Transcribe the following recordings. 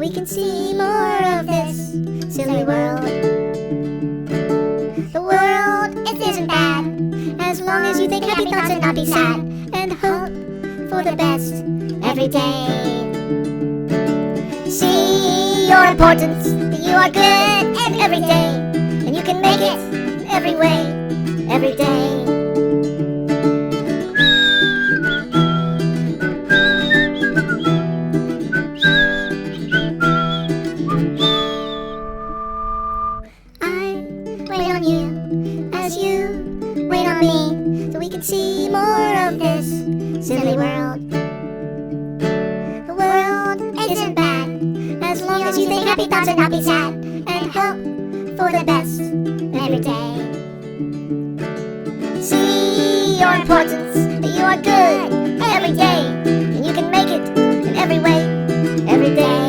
we can see more of this silly world. The world, it isn't bad, as long as you think happy thoughts and not be sad, and hope for the best every day. See your importance, that you are good and every day, and you can make it every way, every day. See more of this silly world. The world isn't bad, as long as you think happy thoughts and not be sad, and hope for the best every day. See your importance, that you are good every day, and you can make it in every way, every day.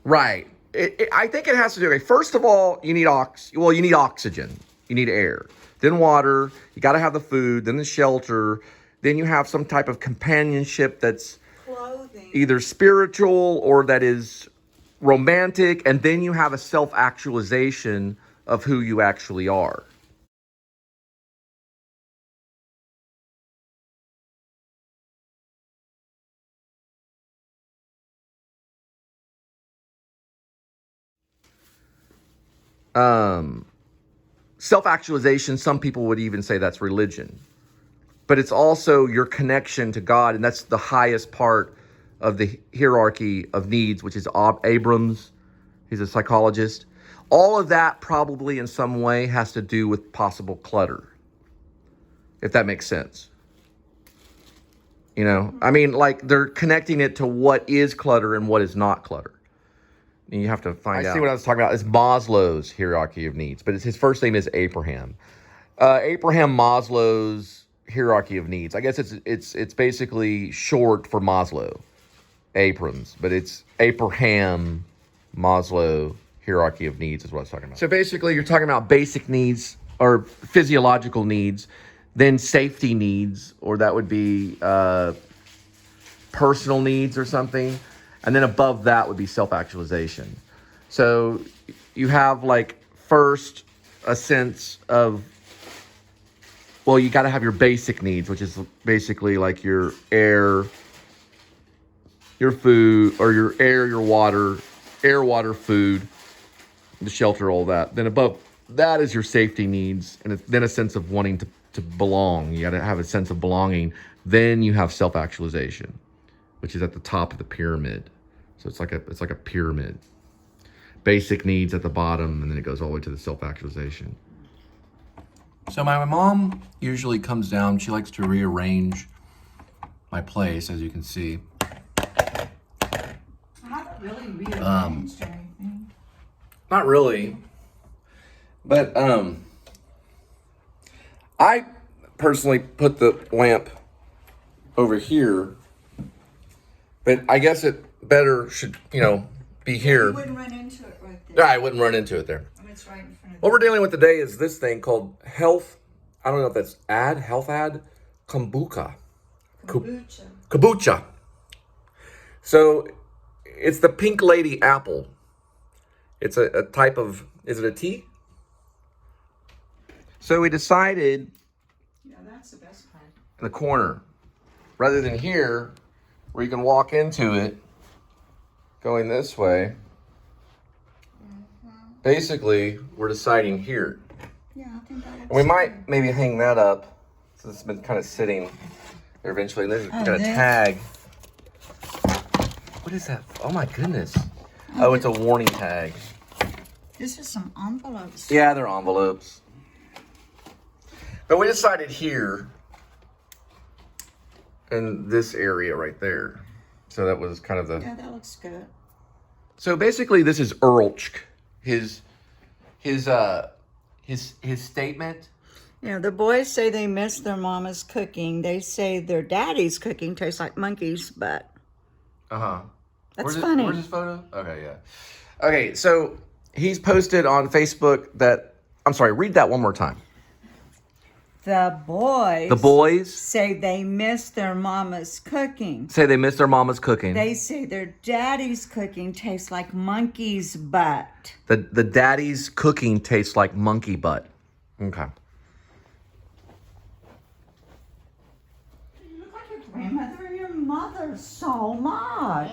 Right. I think it has to do. Okay, first of all, you need you need oxygen. You need air. Then water. You got to have the food. Then the shelter. Then you have some type of companionship that's clothing, either spiritual or that is romantic. And then you have a self-actualization of who you actually are. Self-actualization, some people would even say that's religion. But it's also your connection to God, and that's the highest part of the hierarchy of needs, which is Abrams. He's a psychologist. All of that probably in some way has to do with possible clutter, if that makes sense. You know, I mean, like they're connecting it to what is clutter and what is not clutter. And you have to find out. I see what I was talking about. It's Maslow's hierarchy of needs, but his first name is Abraham. Abraham Maslow's hierarchy of needs. I guess it's basically short for Maslow, Abrams, but it's Abraham Maslow hierarchy of needs is what I was talking about. So basically, you're talking about basic needs or physiological needs, then safety needs, or that would be personal needs or something. And then above that would be self-actualization. So you have like first a sense of, well, you got to have your basic needs, which is basically like your air, your food, or your air, your water, food, the shelter, all that. Then above that is your safety needs, and then a sense of wanting to belong. You got to have a sense of belonging. Then you have self-actualization, which is at the top of the pyramid. So it's like a pyramid. Basic needs at the bottom, and then it goes all the way to the self-actualization. So my mom usually comes down. She likes to rearrange my place, as you can see. I haven't really rearranged anything. Not really. But I personally put the lamp over here. But I guess it better should, be here. You wouldn't run into it right there. I wouldn't run into it there. I mean, it's right in front of What we're dealing with today is this thing called health. I don't know if that's health ad, kombucha. Kombucha. So it's the pink lady apple. It's a type of, is it a tea? So we decided. Yeah, that's the best part. In the corner, rather than here, where you can walk into it, going this way. Basically, we're deciding here. Yeah, I think that looks We might maybe hang that up, since it's been kind of sitting there eventually. And then we've got a tag. What is that? Oh my goodness. Oh, it's a warning tag. This is some envelopes. Yeah, they're envelopes. But we decided here, in this area right there. So that was kind of the... Yeah, that looks good. So basically, this is Earlch, his statement. The boys say they miss their mama's cooking. They say their daddy's cooking tastes like monkey's butt. Uh-huh. That's funny. Where's his photo? Okay, yeah. Okay, so he's posted on Facebook that, I'm sorry, read that one more time. The boys. The boys say they miss their mama's cooking. say they miss their mama's cooking. They say their daddy's cooking tastes like monkey's butt. The daddy's cooking tastes like monkey butt. Okay. You look like your grandmother and your mother so much.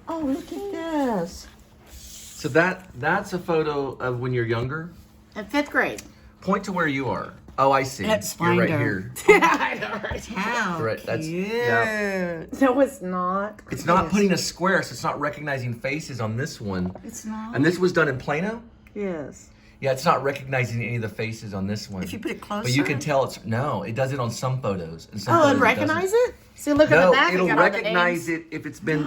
Oh, look at this. So that's a photo of when you're younger. In 5th grade. Point to where you are. Oh, I see. Let's You're find right her. here. I know, right? How Right, that's- cute. yeah. No, it's not. It's not putting a square, so it's not recognizing faces on this one. It's not. And this was done in Plano? Yes. Yeah, it's not recognizing any of the faces on this one. If you put it closer. But you can tell it's, no, it does it on some photos. And some Oh, photos and it recognize doesn't. it? See, look at No, the back. it'll you got all the recognize names. it if it's been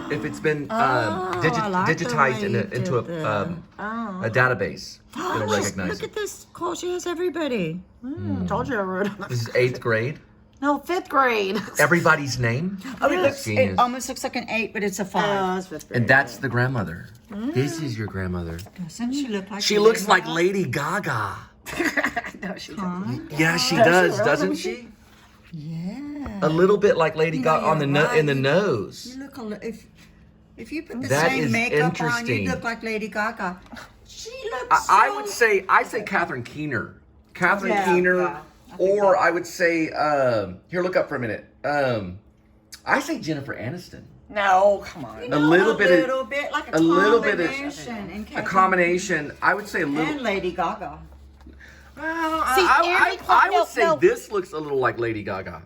I like the digitized way you did into that. a database. It'll recognize Look it. at this. Call she has everybody. Told you I wrote on This is 8th grade. No, 5th grade. Everybody's name. Oh, it Genius. almost looks like an 8, but it's a 5. Oh, it's 5th grade. And that's the grandmother. This is your grandmother. Doesn't she look like? She looks like Lady Gaga. No, she doesn't. Yeah, she Does she does, really? doesn't she? Yeah. A little bit like Lady Gaga on the in the nose. You look if you put the That same is makeup on, interesting. you look like Lady Gaga. She looks. I would say Catherine Keener. Catherine Yeah, Keener, yeah. I think or I would say here. Look up for a minute. I say Jennifer Aniston. No, come on. A little bit like a little bit of- combination in A Catherine combination. I would say a little. and Lady Gaga. Well, See, I every would say no. this looks a little like Lady Gaga.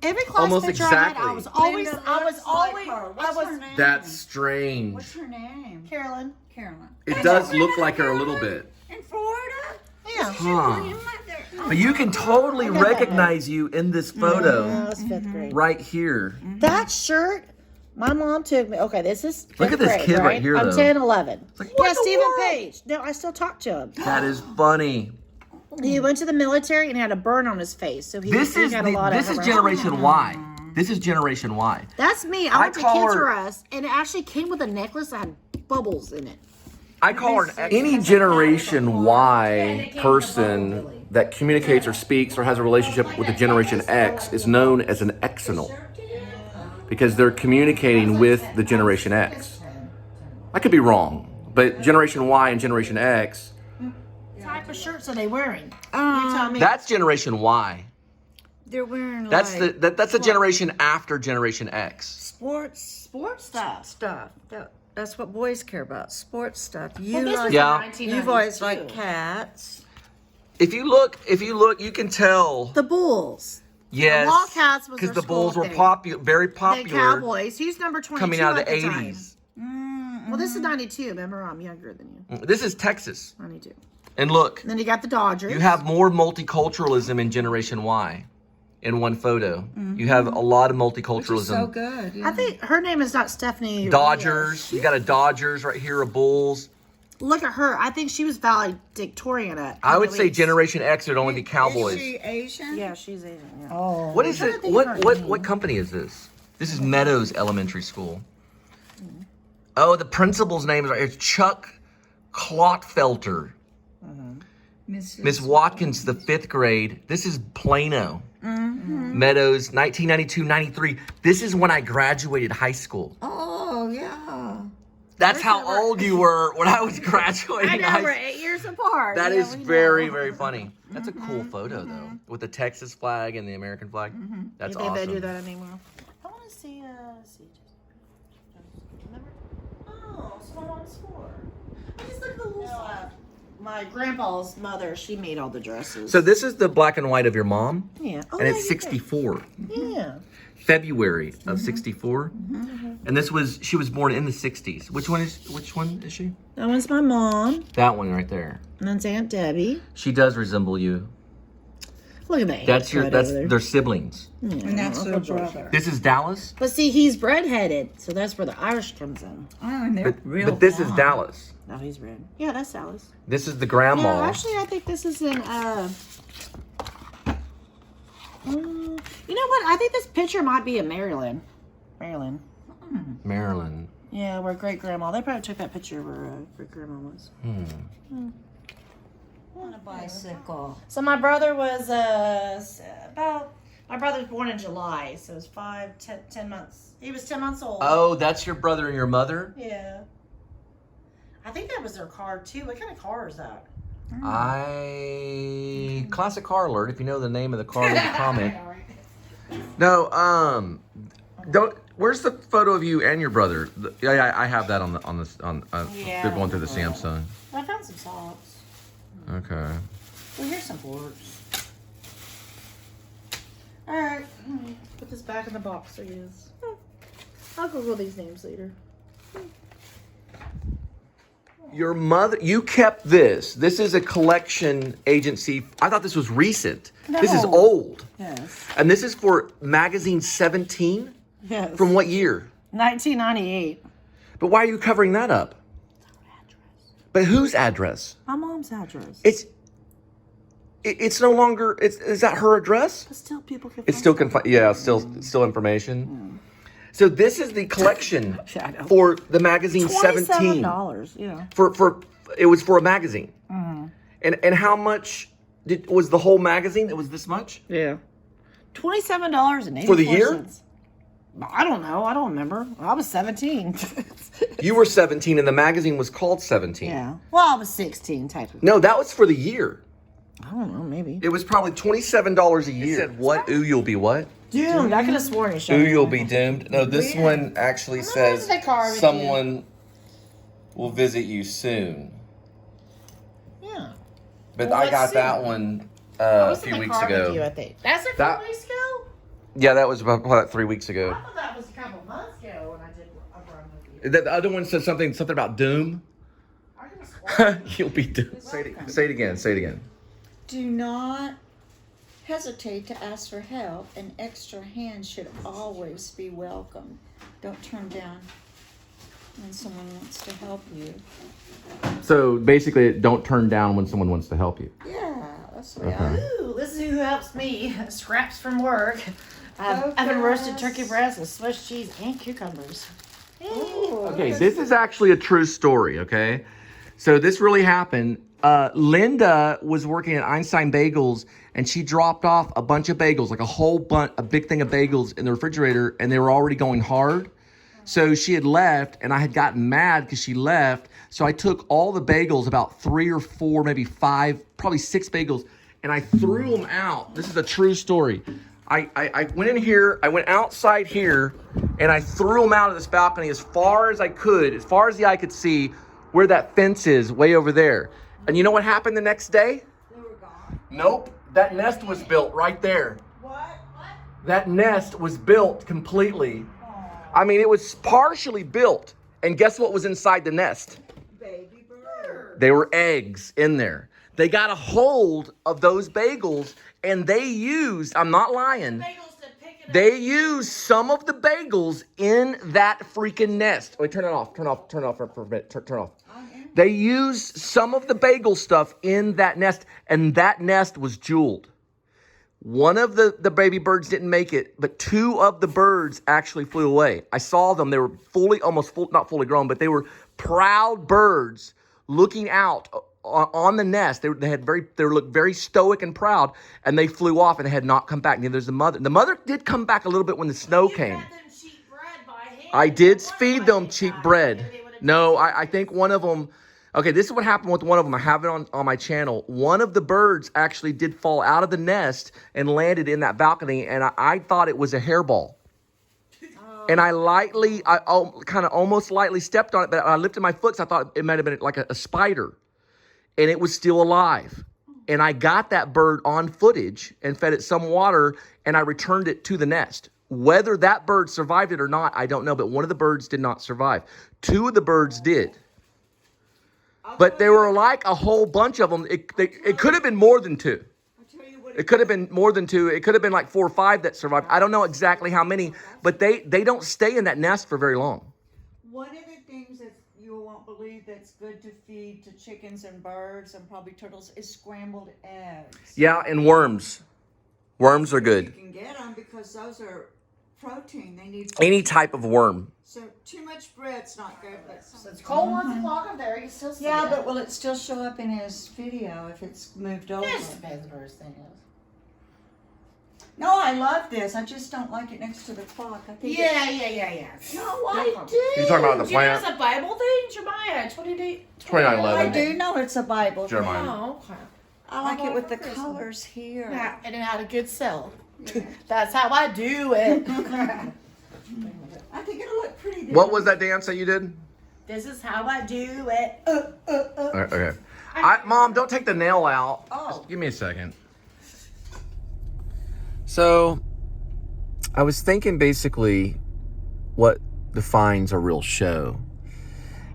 Every class Almost picture I had, exactly. I was always, Linda I was looks like always, her. I What's was her name? That's strange. What's her name? Carolyn. Carolyn. It does look like her a little bit. In Florida. Yeah. Huh. But you can totally recognize you in this photo No, it's 5th grade. right here. That shirt, my mom took me. Okay, this is 5th Look at this grade, kid right here, I'm though. 10, 11. like, what Yeah, the Stephen world? Page. No, I still talk to him. That is funny. He went to the military and had a burn on his face, so he This got a lot is of harassment. Generation Y. This is Generation Y. That's me. I I went to call Kids her- R Us, and it actually came with a necklace that had bubbles in it. I call her any Generation Y person that communicates or speaks or has a relationship with a Generation X is known as an Xennial because they're communicating with the Generation X. I could be wrong, but Generation Y and Generation X, Type of shirts are they wearing? You tell me. that's Generation Y. They're wearing That's like that's a generation after Generation X. sports stuff. stuff. That's what boys care about. Sports stuff. You Well, this like was Yeah. in 1992. you've always liked cats. If you look, you can tell. The Bulls. Yes, Wildcats was because their the Bulls school were thing. very The popular Cowboys. He's number 22 coming out of at the time. 80s. Well, this is 92. Remember, I'm younger than you. This is Texas. 92. And look, And then you got the Dodgers. you have more multiculturalism in Generation Y in one photo. You have a lot of multiculturalism. So good. Yeah. I think her name is not Stephanie. Dodgers. You got a Dodgers right here, a Bulls. Look at her. I think she was valedictorian at. I would say Elite. Generation X would only be Cowboys. Is she Asian? Yeah, she's Asian. Yeah. Oh. What is I'm it? trying to think of her name. What company is this? This is Meadows Elementary School. Oh, the principal's name is right. It's Chuck Clotfelter. Miss Watkins, the 5th grade. This is Plano. Meadows, 1992-93. This is when I graduated high school. Oh yeah. That's how old you were when I was graduating I know high we're school. 8 years apart. That Yeah, is we very, know. very funny. That's a cool photo, though, with the Texas flag and the American flag. That's You think awesome. they do that anymore? I want to see. Remember? Oh, so my mom's 4. I just look at the little stuff. My grandpa's mother, she made all the dresses. So this is the black and white of your mom, yeah, oh, and yeah, it's 64. Yeah. February of 64. And she was born in the 60s. Which one is she? That one's my mom. That one right there. And that's Aunt Debbie. She does resemble you. Look at that. That's haircut over there. their siblings. Yeah, And that's Uncle her George. brother. This is Dallas, But see, he's redheaded, so that's where the Irish comes in. Oh, and they're real. but this is blonde. Dallas. No, he's red. Yeah, that's Alice. This is the No, grandma. actually, I think this is in, you know what? I think this picture might be in Maryland. Maryland. Maryland. Yeah, where great grandma. They probably took that picture where great grandma was. On a bicycle. So my brother was my brother was born in July, so it was 10 months. He was 10 months old. Oh, that's your brother and your mother? Yeah. I think that was their car too. What kind of car is that? Classic car alert. If you know the name of the car, leave a comment. No, don't. Where's the photo of you and your brother? Yeah, I have that on. They're going through the Samsung. I found some socks. Okay. Well, here's some boards. All right, put this back in the box. There he is. I'll Google these names later. Your mother, you kept this. This is a collection agency. I thought this was recent. This is No. old. Yes. And this is for magazine 17? Yes. From what year? 1998. But why are you covering that up? But whose address? My mom's address. It's no longer, is that her address? But still, people can. It's still still information. So this is the collection Yeah, I know. for the magazine 17. $27. Yeah. For it was for a magazine. And how much was the whole magazine? It was this much? Yeah. $27.84 For the year? I don't know. I don't remember. I was 17. You were 17 and the magazine was called 17. Yeah. Well, I was 16 technically. No, that was for the year. I don't know. Maybe. It was probably $27 a year. It said what? Ooh, you'll be what? Doomed. I could have sworn you showed Ooh, me. you'll be doomed. No, this one actually says they carve it, someone will visit you soon. Yeah. But Well, I let's got see. that one I a was few in the weeks car with you, I ago. think. That's like That- 4 weeks ago? Yeah, that was about 3 weeks ago. I thought that was a couple months ago when I did a run with you. The other one said something about doom. I could have sworn. You'll be doomed. Say it again. Say it again. Do not hesitate to ask for help. An extra hand should always be welcome. Don't turn down when someone wants to help you. So basically, don't turn down when someone wants to help you. Yeah, that's the way Okay. Ooh, this is who helps me. Scraps from work. Oven roasted turkey breast with Swiss cheese and cucumbers. Okay, this is actually a true story, okay? So this really happened. Linda was working at Einstein Bagels, and she dropped off a bunch of bagels, like a big thing of bagels in the refrigerator, and they were already going hard. So she had left, and I had gotten mad because she left. So I took all the bagels, about 3 or 4, maybe 5, probably 6 bagels, and I threw them out. This is a true story. I went in here, I went outside here, and I threw them out of this balcony as far as I could, as far as the eye could see, where that fence is, way over there. And you know what happened the next day? They were gone. Nope. That nest was built right there. What? That nest was built completely. I mean, it was partially built. And guess what was inside the nest? Baby bird. They were eggs in there. They got a hold of those bagels and they used, I'm not lying, they used some of the bagels in that freaking nest. Wait, turn it off. Turn off for a minute. Turn off. They used some of the bagel stuff in that nest, and that nest was jeweled. One of the baby birds didn't make it, but 2 of the birds actually flew away. I saw them. They were not fully grown, but they were proud birds looking out on the nest. They looked very stoic and proud, and they flew off and had not come back. Neither does the mother. The mother did come back a little bit when the snow came. I did feed them cheap bread. No, I think one of them. Okay, this is what happened with one of them. I have it on my channel. One of the birds actually did fall out of the nest and landed in that balcony, and I thought it was a hairball. And I kind of almost lightly stepped on it, but I lifted my foot because I thought it might have been like a spider. And it was still alive. And I got that bird on footage and fed it some water, and I returned it to the nest. Whether that bird survived it or not, I don't know, but one of the birds did not survive. 2 of the birds did. But there were like a whole bunch of them. It could have been more than 2. It could have been more than 2. It could have been like 4 or 5 that survived. I don't know exactly how many, but they don't stay in that nest for very long. One of the things that you won't believe that's good to feed to chickens and birds and probably turtles is scrambled eggs. Yeah, and worms. Worms are You good. can get them because those are protein. They need Any type of worm. So too much bread's not good. But So it's cold once it's long up there. You can still see yeah, it. but will it still show up in his video if it's moved over? It just depends where his thing is. No, I love this. I just don't like it next to the clock. I think Yeah. No, I do. You talking about the Do you know plant? it's a Bible thing? Jeremiah 29:11. I do know it's a Bible. Jeremiah. Oh, okay. I like it with the Christmas. colors here. Yeah, and it had a good sell. Yeah. That's how I do it. I think it'll look pretty. What was that dance that you did? This is how I do it. Okay. Mom, don't take the nail out. Oh. Just give me a second. So, I was thinking basically what defines a real show.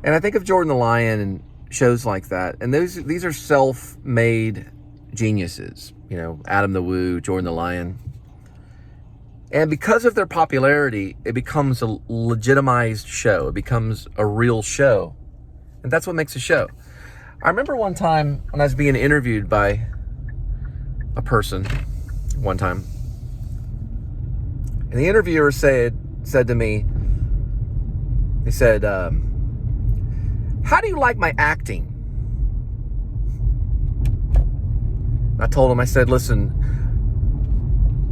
And I think of Jordan the Lion and shows like that. And these are self-made geniuses. You know, Adam the Woo, Jordan the Lion. And because of their popularity, it becomes a legitimized show. It becomes a real show. And that's what makes a show. I remember one time when I was being interviewed by a person one time. And the interviewer said to me, he said, how do you like my acting? I told him, I said, listen,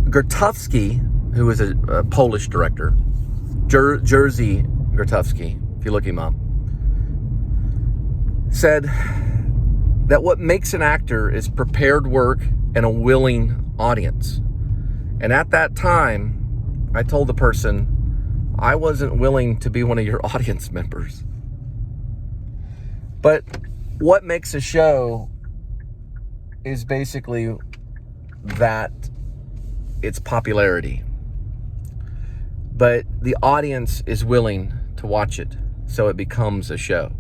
Grotowski, who was a Polish director, Jerzy Grotowski, if you look him up, said that what makes an actor is prepared work and a willing audience. And at that time, I told the person, I wasn't willing to be one of your audience members. But what makes a show is basically that it's popularity. But the audience is willing to watch it, so it becomes a show.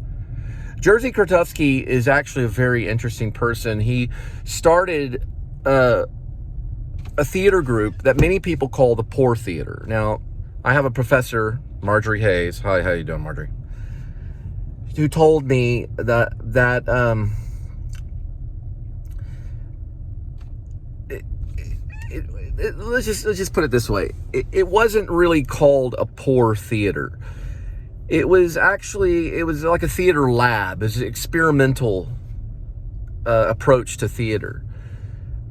Jerzy Grotowski is actually a very interesting person. He started a theater group that many people call the poor theater. Now, I have a professor, Marjorie Hayes. Hi, how you doing, Marjorie? Who told me that let's just put it this way. It wasn't really called a poor theater. It was like a theater lab. It was an experimental approach to theater.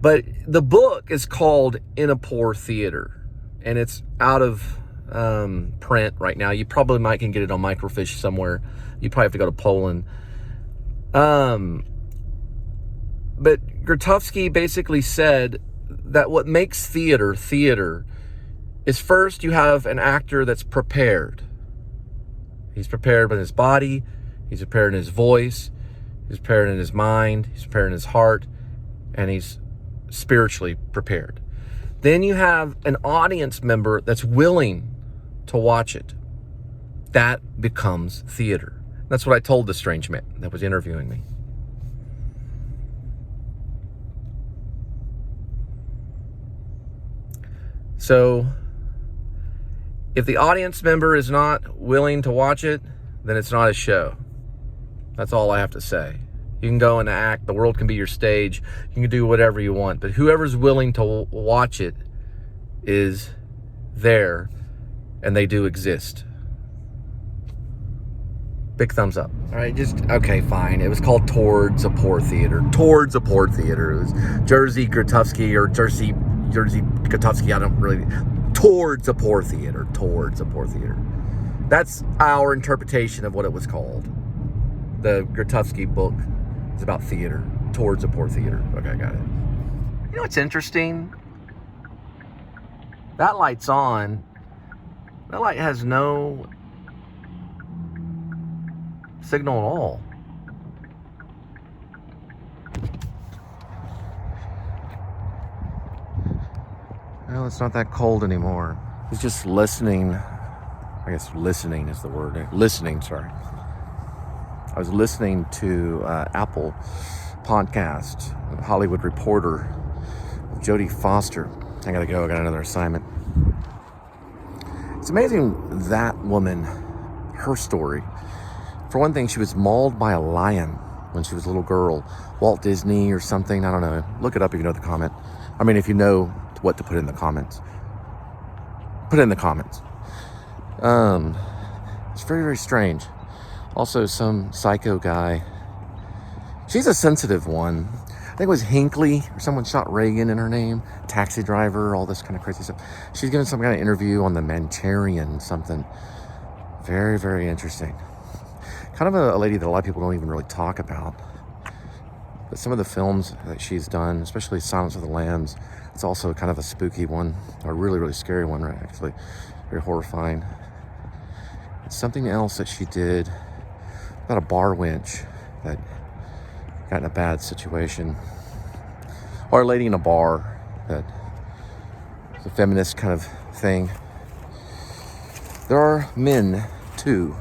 But the book is called In a Poor Theater, and it's out of print right now. You probably can get it on microfiche somewhere. You probably have to go to Poland. But Grotowski basically said that what makes theater is first you have an actor that's prepared. He's prepared with his body, he's prepared in his voice, he's prepared in his mind, he's prepared in his heart, and he's spiritually prepared. Then you have an audience member that's willing to watch it. That becomes theater. That's what I told the strange man that was interviewing me. So, if the audience member is not willing to watch it, then it's not a show. That's all I have to say. You can go and act. The world can be your stage. You can do whatever you want. But whoever's willing to watch it is there, and they do exist. Big thumbs up. All right, okay, fine. It was called Towards a Poor Theater. Towards a Poor Theater. It was Jerzy Grotowski or Jerzy Grotowski. I don't really... Towards a Poor Theater. Towards a Poor Theater. That's our interpretation of what it was called. The Grotowski book is about theater. Towards a Poor Theater. Okay, I got it. You know what's interesting? That light's on. That light has no signal at all. Well, it's not that cold anymore. It's just listening. I guess listening is the word. Listening, sorry. I was listening to Apple podcast, Hollywood Reporter, Jodie Foster. I gotta go. I got another assignment. It's amazing that woman, her story. For one thing, she was mauled by a lion when she was a little girl. Walt Disney or something. I don't know. Look it up if you know the comment. I mean, if you know what to put in the comments. Put it in the comments. It's very, very strange. Also, some psycho guy. She's a sensitive one. I think it was Hinckley, or someone shot Reagan in her name. Taxi driver, all this kind of crazy stuff. She's giving some kind of interview on the Manchurian something. Very, very interesting. Kind of a lady that a lot of people don't even really talk about. But some of the films that she's done, especially Silence of the Lambs, it's also kind of a spooky one. A really, really scary one, right? Actually, very horrifying. It's something else that she did about a bar wench that got in a bad situation. Or a lady in a bar that is a feminist kind of thing. There are men, too,